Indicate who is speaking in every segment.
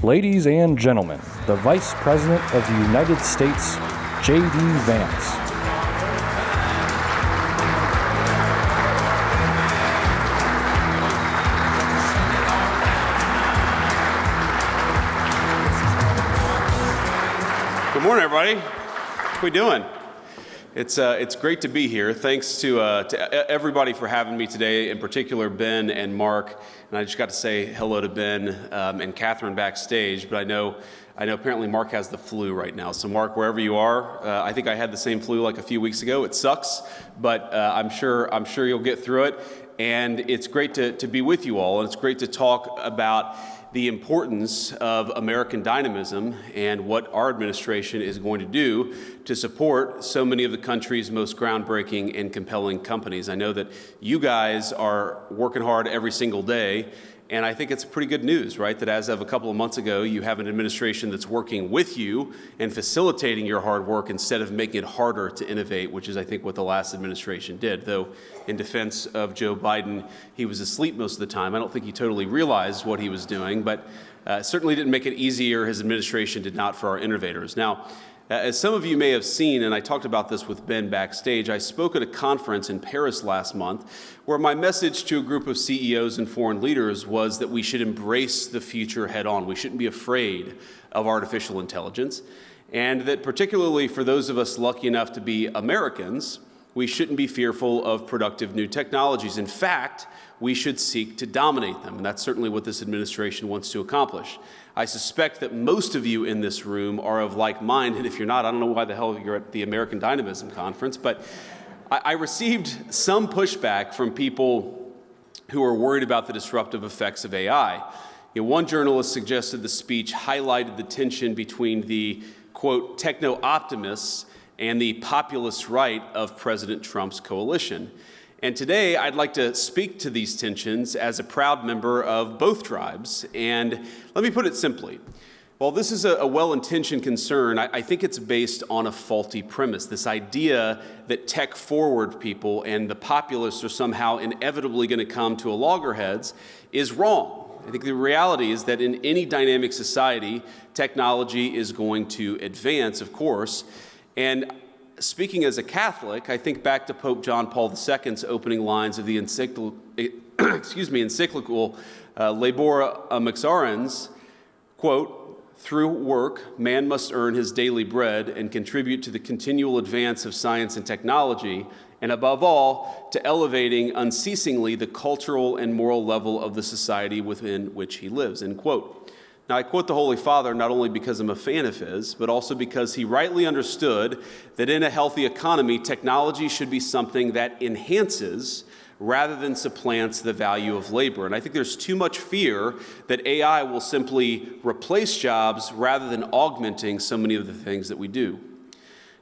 Speaker 1: Ladies and gentlemen, the Vice President of the United States, JD Vance.
Speaker 2: Good morning, everybody. How we doing? It's great to be here. Thanks to everybody for having me today, in particular Ben and Mark. And I just got to say hello to Ben and Catherine backstage. But I know apparently Mark has the flu right now. So Mark, wherever you are, I think I had the same flu like a few weeks ago. It sucks, but I'm sure you'll get through it. And it's great to be with you all, and it's great to talk about the importance of American dynamism and what our administration is going to do to support so many of the country's most groundbreaking and compelling companies. I know that you guys are working hard every single day, and I think it's pretty good news, right? That as of a couple of months ago, you have an administration that's working with you and facilitating your hard work instead of making it harder to innovate, which is, I think, what the last administration did. Though, in defense of Joe Biden, he was asleep most of the time. I don't think he totally realized what he was doing, but certainly didn't make it easier. His administration did not for our innovators. Now, as some of you may have seen, and I talked about this with Ben backstage, I spoke at a conference in Paris last month where my message to a group of CEOs and foreign leaders was that we should embrace the future head on. We shouldn't be afraid of artificial intelligence, and that particularly for those of us lucky enough to be Americans, we shouldn't be fearful of productive new technologies. In fact, we should seek to dominate them, and that's certainly what this administration wants to accomplish. I suspect that most of you in this room are of like mind, and if you're not, I don't know why the hell you're at the American Dynamism Conference, but I received some pushback from people who are worried about the disruptive effects of AI. One journalist suggested the speech highlighted the tension between the, quote, techno-optimists and the populist right of President Trump's coalition. And today, I'd like to speak to these tensions as a proud member of both tribes. And let me put it simply. While this is a well-intentioned concern, I think it's based on a faulty premise. This idea that tech-forward people and the populists are somehow inevitably going to come to a loggerheads is wrong. I think the reality is that in any dynamic society, technology is going to advance, of course. And speaking as a Catholic, I think back to Pope John Paul II's opening lines of the encyclical Labora Mixarens, quote, "Through work, man must earn his daily bread and contribute to the continual advance of science and technology, and above all, to elevating unceasingly the cultural and moral level of the society within which he lives," end quote. Now, I quote the Holy Father not only because I'm a fan of his, but also because he rightly understood that in a healthy economy, technology should be something that enhances rather than supplants the value of labor. And I think there's too much fear that AI will simply replace jobs rather than augmenting so many of the things that we do.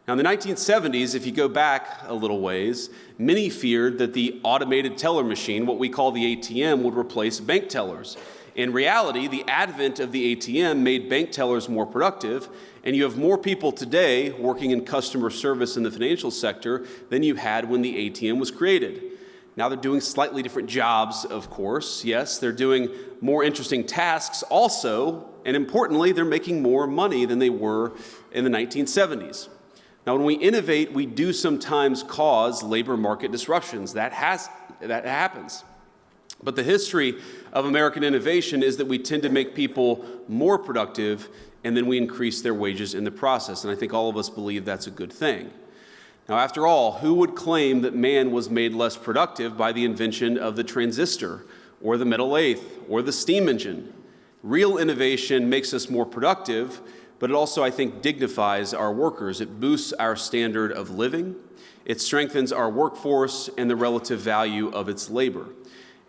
Speaker 2: Now, in the 1970s, if you go back a little ways, many feared that the automated teller machine, what we call the ATM, would replace bank tellers. In reality, the advent of the ATM made bank tellers more productive, and you have more people today working in customer service in the financial sector than you had when the ATM was created. Now they're doing slightly different jobs, of course. Yes, they're doing more interesting tasks also, and importantly, they're making more money than they were in the 1970s. Now, when we innovate, we do sometimes cause labor market disruptions. That happens. But the history of American innovation is that we tend to make people more productive, and then we increase their wages in the process. And I think all of us believe that's a good thing. Now, after all, who would claim that man was made less productive by the invention of the transistor, or the metal lathe, or the steam engine? Real innovation makes us more productive, but it also, I think, dignifies our workers. It boosts our standard of living. It strengthens our workforce and the relative value of its labor.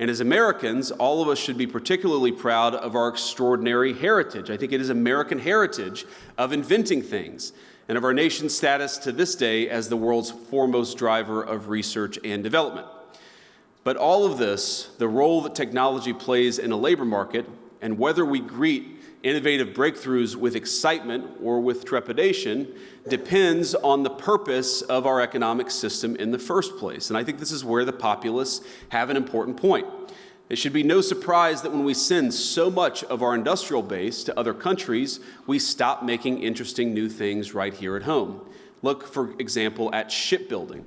Speaker 2: And as Americans, all of us should be particularly proud of our extraordinary heritage. I think it is American heritage of inventing things, and of our nation's status to this day as the world's foremost driver of research and development. But all of this, the role that technology plays in a labor market, and whether we greet innovative breakthroughs with excitement or with trepidation, depends on the purpose of our economic system in the first place. And I think this is where the populists have an important point. It should be no surprise that when we send so much of our industrial base to other countries, we stop making interesting new things right here at home. Look, for example, at shipbuilding.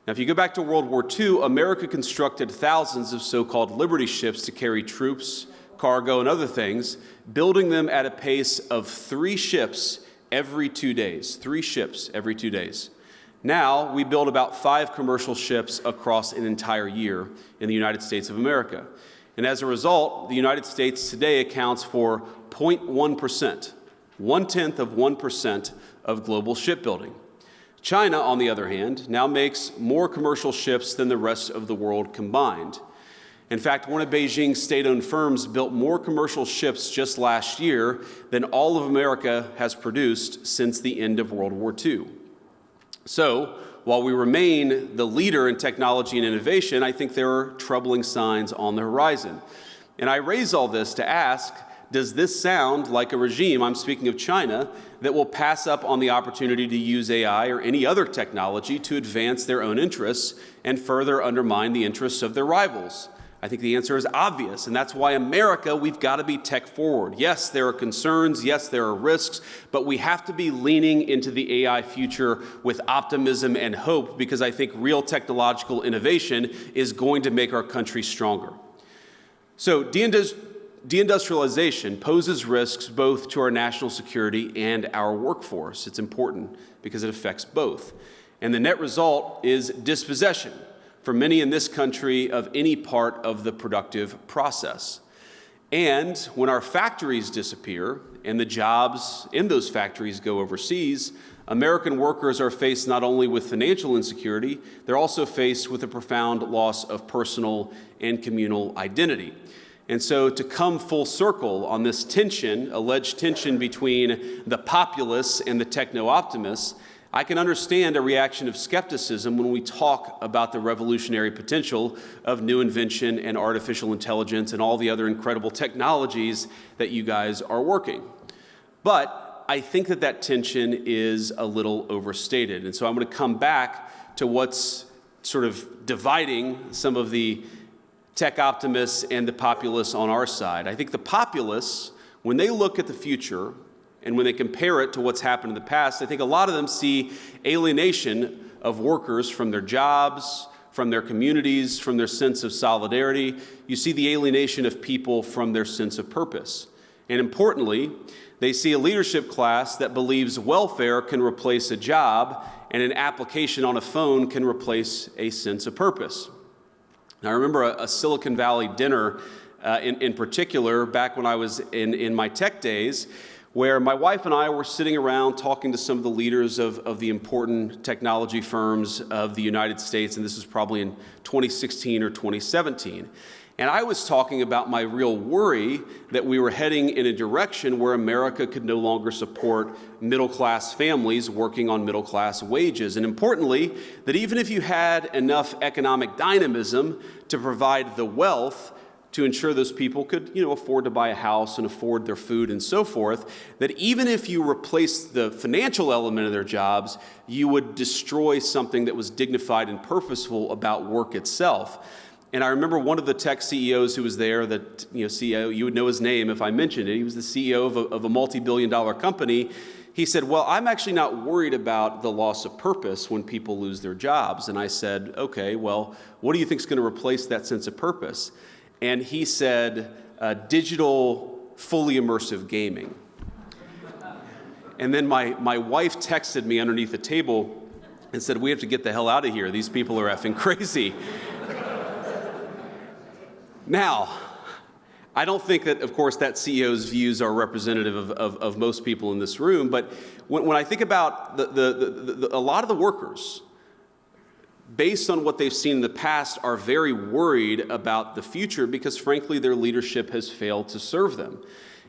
Speaker 2: Now, if you go back to World War II, America constructed thousands of so-called Liberty ships to carry troops, cargo, and other things, building them at a pace of 3 ships every 2 days. 3 ships every 2 days. Now, we build about 5 commercial ships across an entire year in the United States of America. And as a result, the United States today accounts for 0.1%, 0.1% of global shipbuilding. China, on the other hand, now makes more commercial ships than the rest of the world combined. In fact, one of Beijing's state-owned firms built more commercial ships just last year than all of America has produced since the end of World War II. So, while we remain the leader in technology and innovation, I think there are troubling signs on the horizon. And I raise all this to ask, does this sound like a regime, I'm speaking of China, that will pass up on the opportunity to use AI or any other technology to advance their own interests and further undermine the interests of their rivals? I think the answer is obvious, and that's why America, we've got to be tech forward. Yes, there are concerns, yes, there are risks, but we have to be leaning into the AI future with optimism and hope, because I think real technological innovation is going to make our country stronger. So deindustrialization poses risks both to our national security and our workforce. It's important because it affects both. And the net result is dispossession for many in this country of any part of the productive process. And when our factories disappear and the jobs in those factories go overseas, American workers are faced not only with financial insecurity, they're also faced with a profound loss of personal and communal identity. And so to come full circle on this tension, alleged tension between the populace and the techno-optimists, I can understand a reaction of skepticism when we talk about the revolutionary potential of new invention and artificial intelligence and all the other incredible technologies that you guys are working. But I think that tension is a little overstated. And so I'm going to come back to what's sort of dividing some of the tech optimists and the populists on our side. I think the populists, when they look at the future and when they compare it to what's happened in the past, I think a lot of them see alienation of workers from their jobs, from their communities, from their sense of solidarity. You see the alienation of people from their sense of purpose. And importantly, they see a leadership class that believes welfare can replace a job and an application on a phone can replace a sense of purpose. Now, I remember a Silicon Valley dinner in particular back when I was in my tech days, where my wife and I were sitting around talking to some of the leaders of the important technology firms of the United States, and this was probably in 2016 or 2017. And I was talking about my real worry that we were heading in a direction where America could no longer support middle-class families working on middle-class wages. And importantly, that even if you had enough economic dynamism to provide the wealth to ensure those people could, afford to buy a house and afford their food and so forth, that even if you replaced the financial element of their jobs, you would destroy something that was dignified and purposeful about work itself. And I remember one of the tech CEOs who was there, CEO, you would know his name if I mentioned it. He was the CEO of a multi-billion-dollar company. He said, well, I'm actually not worried about the loss of purpose when people lose their jobs. And I said, okay, well, what do you think is going to replace that sense of purpose? And he said, digital, fully immersive gaming. And then my wife texted me underneath the table and said, we have to get the hell out of here. These people are effing crazy. Now, I don't think that, of course, that CEO's views are representative of most people in this room, but when I think about a lot of the workers, based on what they've seen in the past, are very worried about the future because, frankly, their leadership has failed to serve them.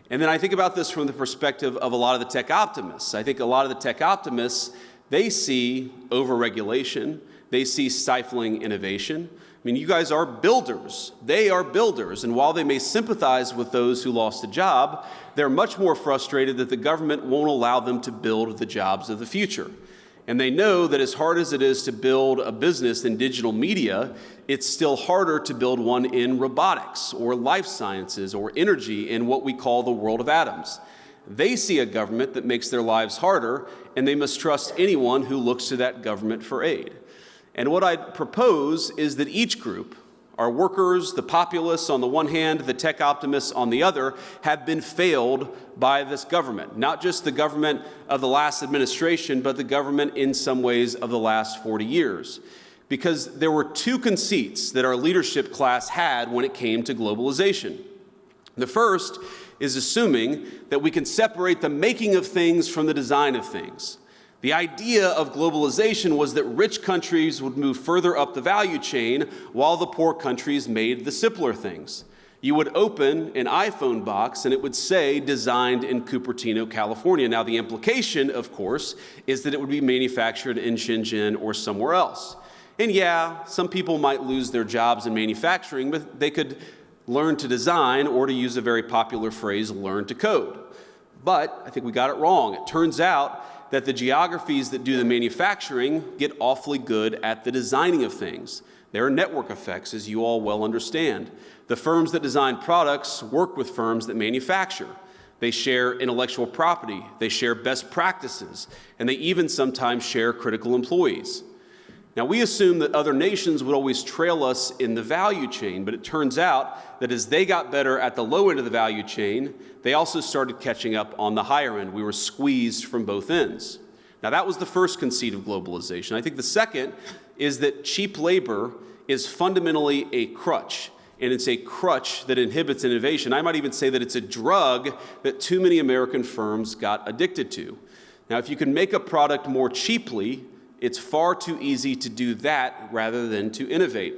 Speaker 2: And then I think about this from the perspective of a lot of the tech optimists. I think a lot of the tech optimists, they see overregulation, they see stifling innovation. I mean, you guys are builders. They are builders. And while they may sympathize with those who lost a job, they're much more frustrated that the government won't allow them to build the jobs of the future. And they know that as hard as it is to build a business in digital media, it's still harder to build one in robotics or life sciences or energy in what we call the world of atoms. They see a government that makes their lives harder, and they must trust anyone who looks to that government for aid. And what I propose is that each group, our workers, the populists on the one hand, the tech optimists on the other, have been failed by this government. Not just the government of the last administration, but the government in some ways of the last 40 years. Because there were two conceits that our leadership class had when it came to globalization. The first is assuming that we can separate the making of things from the design of things. The idea of globalization was that rich countries would move further up the value chain while the poor countries made the simpler things. You would open an iPhone box and it would say designed in Cupertino, California. Now the implication, of course, is that it would be manufactured in Shenzhen or somewhere else. And yeah, some people might lose their jobs in manufacturing, but they could learn to design, or to use a very popular phrase, learn to code. But I think we got it wrong. It turns out that the geographies that do the manufacturing get awfully good at the designing of things. There are network effects, as you all well understand. The firms that design products work with firms that manufacture. They share intellectual property, they share best practices, and they even sometimes share critical employees. Now, we assume that other nations would always trail us in the value chain, but it turns out that as they got better at the low end of the value chain, they also started catching up on the higher end. We were squeezed from both ends. Now, that was the first conceit of globalization. I think the second is that cheap labor is fundamentally a crutch, and it's a crutch that inhibits innovation. I might even say that it's a drug that too many American firms got addicted to. Now, if you can make a product more cheaply, it's far too easy to do that rather than to innovate.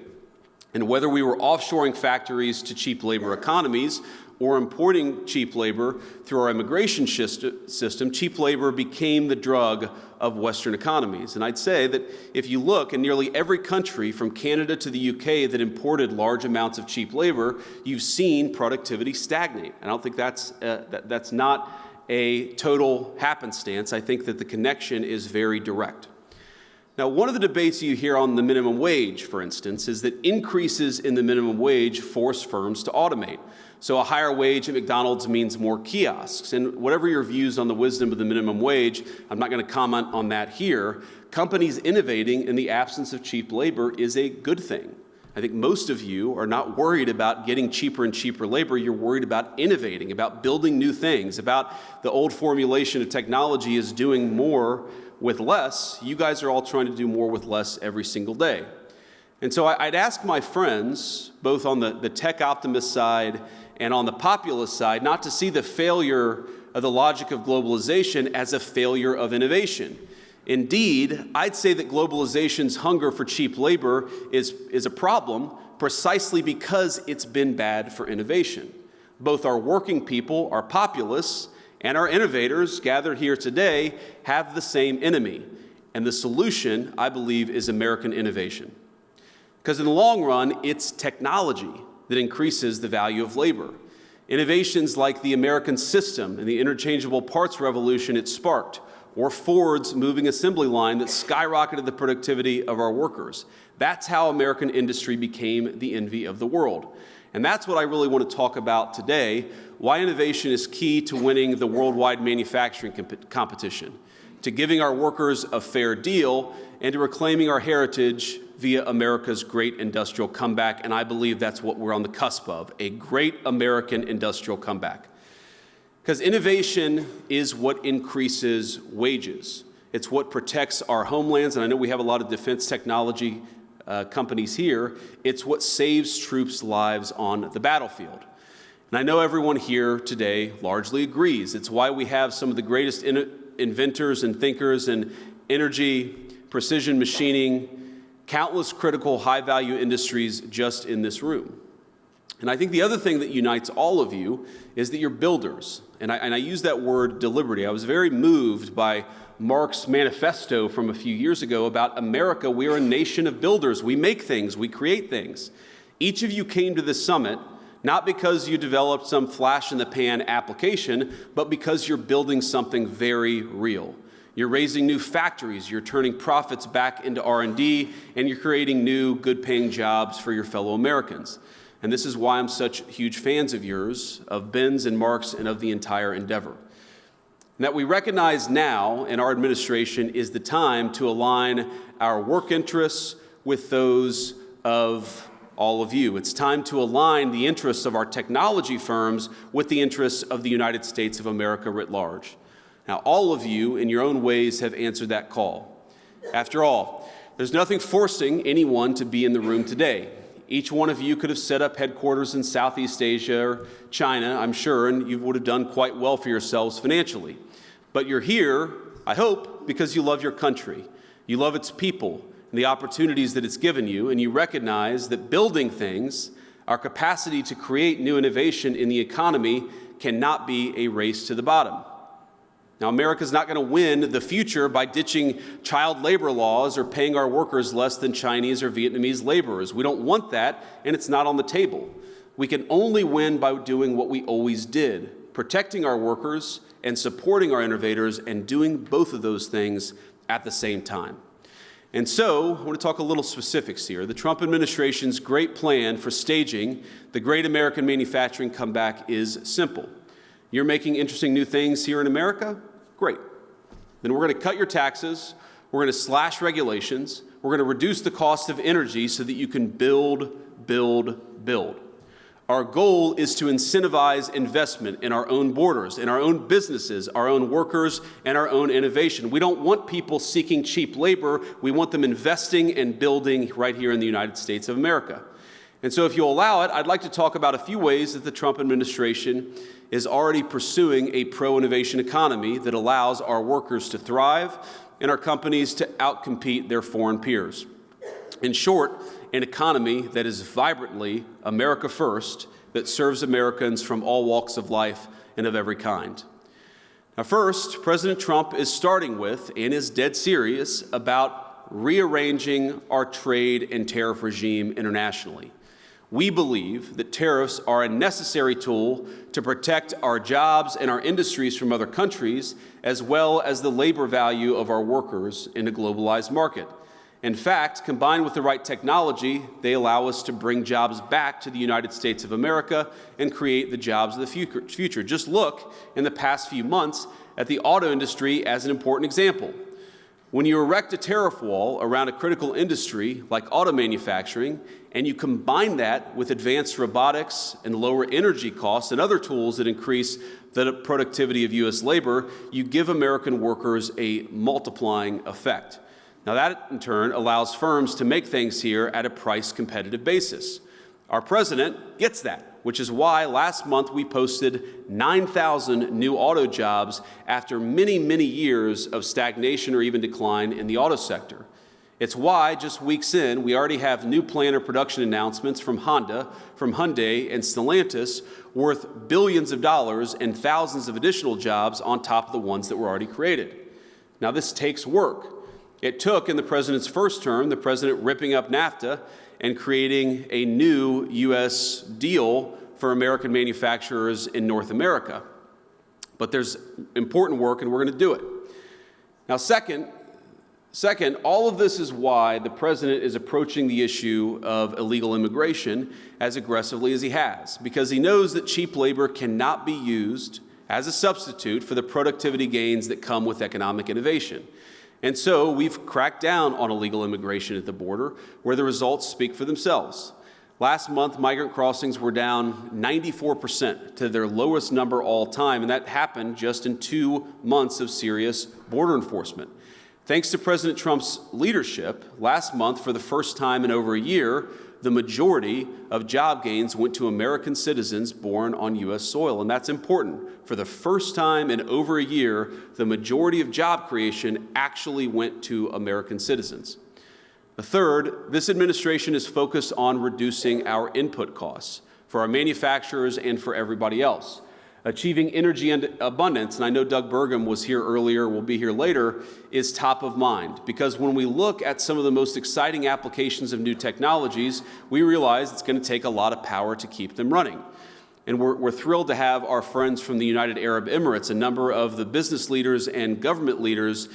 Speaker 2: And whether we were offshoring factories to cheap labor economies or importing cheap labor through our immigration system, cheap labor became the drug of Western economies. And I'd say that if you look in nearly every country from Canada to the UK that imported large amounts of cheap labor, you've seen productivity stagnate. I don't think that's not a total happenstance. I think that the connection is very direct. Now, one of the debates you hear on the minimum wage, for instance, is that increases in the minimum wage force firms to automate. So a higher wage at McDonald's means more kiosks. And whatever your views on the wisdom of the minimum wage, I'm not going to comment on that here. Companies innovating in the absence of cheap labor is a good thing. I think most of you are not worried about getting cheaper and cheaper labor. You're worried about innovating, about building new things, about the old formulation of technology is doing more with less. You guys are all trying to do more with less every single day. And so I'd ask my friends, both on the tech optimist side and on the populist side, not to see the failure of the logic of globalization as a failure of innovation. Indeed, I'd say that globalization's hunger for cheap labor is a problem precisely because it's been bad for innovation. Both our working people, our populists, and our innovators gathered here today have the same enemy. And the solution, I believe, is American innovation. Because in the long run, it's technology that increases the value of labor. Innovations like the American system and the interchangeable parts revolution it sparked, or Ford's moving assembly line that skyrocketed the productivity of our workers. That's how American industry became the envy of the world. And that's what I really want to talk about today, why innovation is key to winning the worldwide manufacturing competition, to giving our workers a fair deal, and to reclaiming our heritage via America's great industrial comeback. And I believe that's what we're on the cusp of, a great American industrial comeback. Because innovation is what increases wages. It's what protects our homelands, and I know we have a lot of defense technology companies here. It's what saves troops' lives on the battlefield. And I know everyone here today largely agrees. It's why we have some of the greatest inventors and thinkers in energy, precision machining, countless critical high-value industries just in this room. And I think the other thing that unites all of you is that you're builders. And I use that word deliberately. I was very moved by Mark's manifesto from a few years ago about America. We are a nation of builders. We make things. We create things. Each of you came to this summit not because you developed some flash-in-the-pan application, but because you're building something very real. You're raising new factories, you're turning profits back into R&D, and you're creating new, good-paying jobs for your fellow Americans. And this is why I'm such huge fans of yours, of Ben's and Mark's, and of the entire endeavor. And that we recognize now in our administration is the time to align our work interests with those of all of you. It's time to align the interests of our technology firms with the interests of the United States of America writ large. Now, all of you, in your own ways, have answered that call. After all, there's nothing forcing anyone to be in the room today. Each one of you could have set up headquarters in Southeast Asia or China, I'm sure, and you would have done quite well for yourselves financially. But you're here, I hope, because you love your country. You love its people and the opportunities that it's given you, and you recognize that building things, our capacity to create new innovation in the economy, cannot be a race to the bottom. Now, America's not going to win the future by ditching child labor laws or paying our workers less than Chinese or Vietnamese laborers. We don't want that, and it's not on the table. We can only win by doing what we always did, protecting our workers and supporting our innovators, and doing both of those things at the same time. And so, I want to talk a little specifics here. The Trump administration's great plan for staging the great American manufacturing comeback is simple. You're making interesting new things here in America? Great. Then we're going to cut your taxes, we're going to slash regulations, we're going to reduce the cost of energy so that you can build. Our goal is to incentivize investment in our own borders, in our own businesses, our own workers, and our own innovation. We don't want people seeking cheap labor. We want them investing and building right here in the United States of America. And so if you'll allow it, I'd like to talk about a few ways that the Trump administration is already pursuing a pro-innovation economy that allows our workers to thrive and our companies to outcompete their foreign peers. In short, an economy that is vibrantly America first, that serves Americans from all walks of life and of every kind. Now, first, President Trump is starting with, and is dead serious, about rearranging our trade and tariff regime internationally. We believe that tariffs are a necessary tool to protect our jobs and our industries from other countries, as well as the labor value of our workers in a globalized market. In fact, combined with the right technology, they allow us to bring jobs back to the United States of America and create the jobs of the future. Just look in the past few months at the auto industry as an important example. When you erect a tariff wall around a critical industry like auto manufacturing, and you combine that with advanced robotics and lower energy costs and other tools that increase the productivity of U.S. labor, you give American workers a multiplying effect. Now that, in turn, allows firms to make things here at a price-competitive basis. Our president gets that, which is why last month we posted 9,000 new auto jobs after many, many years of stagnation or even decline in the auto sector. It's why, just weeks in, we already have new plant or production announcements from Honda, from Hyundai, and Stellantis worth billions of dollars and thousands of additional jobs on top of the ones that were already created. Now, this takes work. It took, in the president's first term, the president ripping up NAFTA and creating a new U.S. deal for American manufacturers in North America. But there's important work, and we're going to do it. Now, second, all of this is why the president is approaching the issue of illegal immigration as aggressively as he has, because he knows that cheap labor cannot be used as a substitute for the productivity gains that come with economic innovation. And so we've cracked down on illegal immigration at the border, where the results speak for themselves. Last month, migrant crossings were down 94% to their lowest number all time, and that happened just in 2 months of serious border enforcement. Thanks to President Trump's leadership, last month, for the first time in over a year, the majority of job gains went to American citizens born on U.S. soil, and that's important. For the first time in over a year, the majority of job creation actually went to American citizens. The third, this administration is focused on reducing our input costs for our manufacturers and for everybody else. Achieving energy abundance, and I know Doug Burgum was here earlier, will be here later, is top of mind. Because when we look at some of the most exciting applications of new technologies, we realize it's going to take a lot of power to keep them running. And we're thrilled to have our friends from the United Arab Emirates, a number of the business leaders and government leaders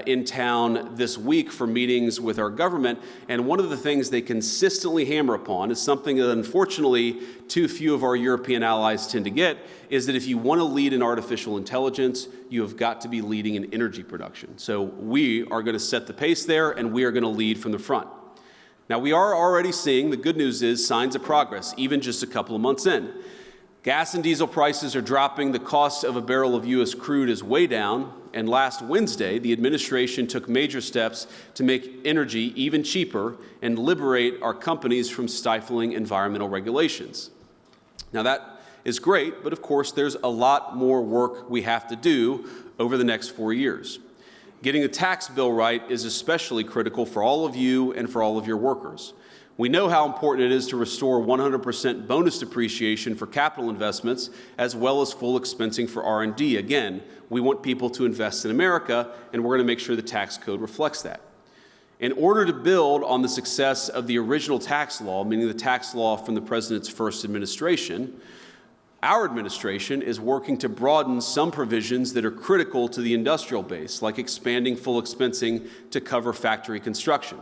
Speaker 2: in town this week for meetings with our government. And one of the things they consistently hammer upon is something that unfortunately too few of our European allies tend to get, is that if you want to lead in artificial intelligence, you have got to be leading in energy production. So we are going to set the pace there, and we are going to lead from the front. Now, we are already seeing, the good news is, signs of progress, even just a couple of months in. Gas and diesel prices are dropping, the cost of a barrel of U.S. crude is way down, and last Wednesday, the administration took major steps to make energy even cheaper and liberate our companies from stifling environmental regulations. Now, that is great, but of course, there's a lot more work we have to do over the next 4 years. Getting the tax bill right is especially critical for all of you and for all of your workers. We know how important it is to restore 100% bonus depreciation for capital investments, as well as full expensing for R&D. Again, we want people to invest in America, and we're going to make sure the tax code reflects that. In order to build on the success of the original tax law, meaning the tax law from the president's first administration, our administration is working to broaden some provisions that are critical to the industrial base, like expanding full expensing to cover factory construction.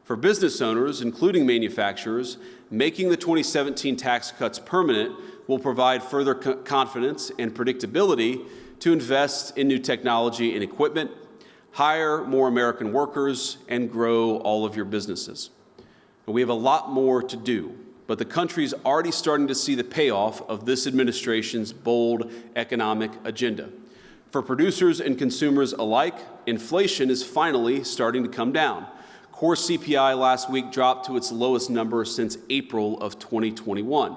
Speaker 2: For business owners, including manufacturers, making the 2017 tax cuts permanent will provide further confidence and predictability to invest in new technology and equipment, hire more American workers, and grow all of your businesses. And we have a lot more to do, but the country is already starting to see the payoff of this administration's bold economic agenda. For producers and consumers alike, inflation is finally starting to come down. Core CPI last week dropped to its lowest number since April of 2021.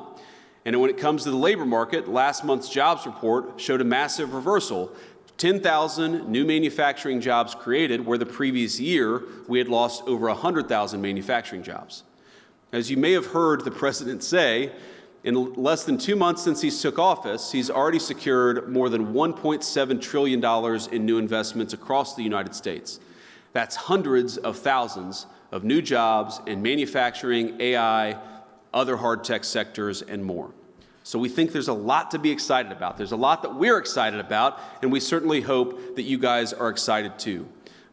Speaker 2: And when it comes to the labor market, last month's jobs report showed a massive reversal. 10,000 new manufacturing jobs created, where the previous year we had lost over 100,000 manufacturing jobs. As you may have heard the president say, in less than 2 months since he took office, he's already secured more than $1.7 trillion in new investments across the United States. That's hundreds of thousands of new jobs in manufacturing, AI, other hard tech sectors, and more. So we think there's a lot to be excited about. There's a lot that we're excited about, and we certainly hope that you guys are excited too.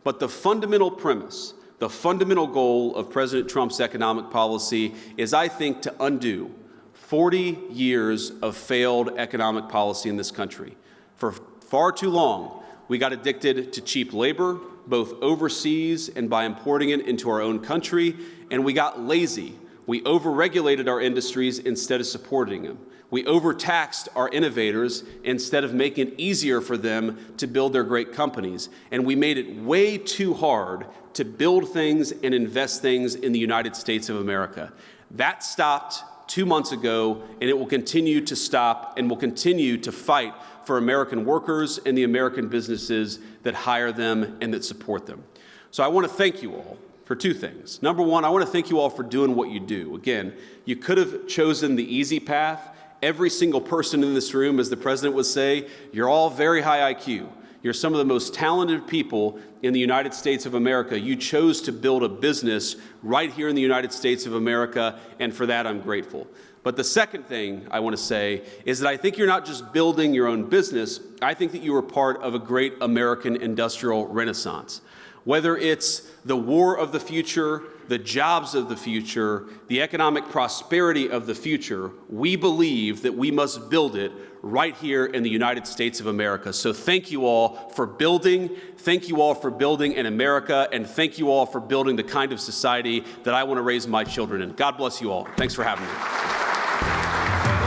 Speaker 2: But the fundamental premise, the fundamental goal of President Trump's economic policy is, I think, to undo 40 years of failed economic policy in this country. For far too long, we got addicted to cheap labor, both overseas and by importing it into our own country, and we got lazy. We overregulated our industries instead of supporting them. We overtaxed our innovators instead of making it easier for them to build their great companies. And we made it way too hard to build things and invest things in the United States of America. That stopped 2 months ago, and it will continue to stop, and will continue to fight for American workers and the American businesses that hire them and that support them. So I want to thank you all for two things. Number one, I want to thank you all for doing what you do. Again, you could have chosen the easy path. Every single person in this room, as the president would say, you're all very high IQ. You're some of the most talented people in the United States of America. You chose to build a business right here in the United States of America, and for that I'm grateful. But the second thing I want to say is that I think you're not just building your own business, I think that you are part of a great American industrial renaissance. Whether it's the war of the future, the jobs of the future, the economic prosperity of the future, we believe that we must build it right here in the United States of America. So thank you all for building. Thank you all for building in America, and thank you all for building the kind of society that I want to raise my children in. God bless you all. Thanks for having me.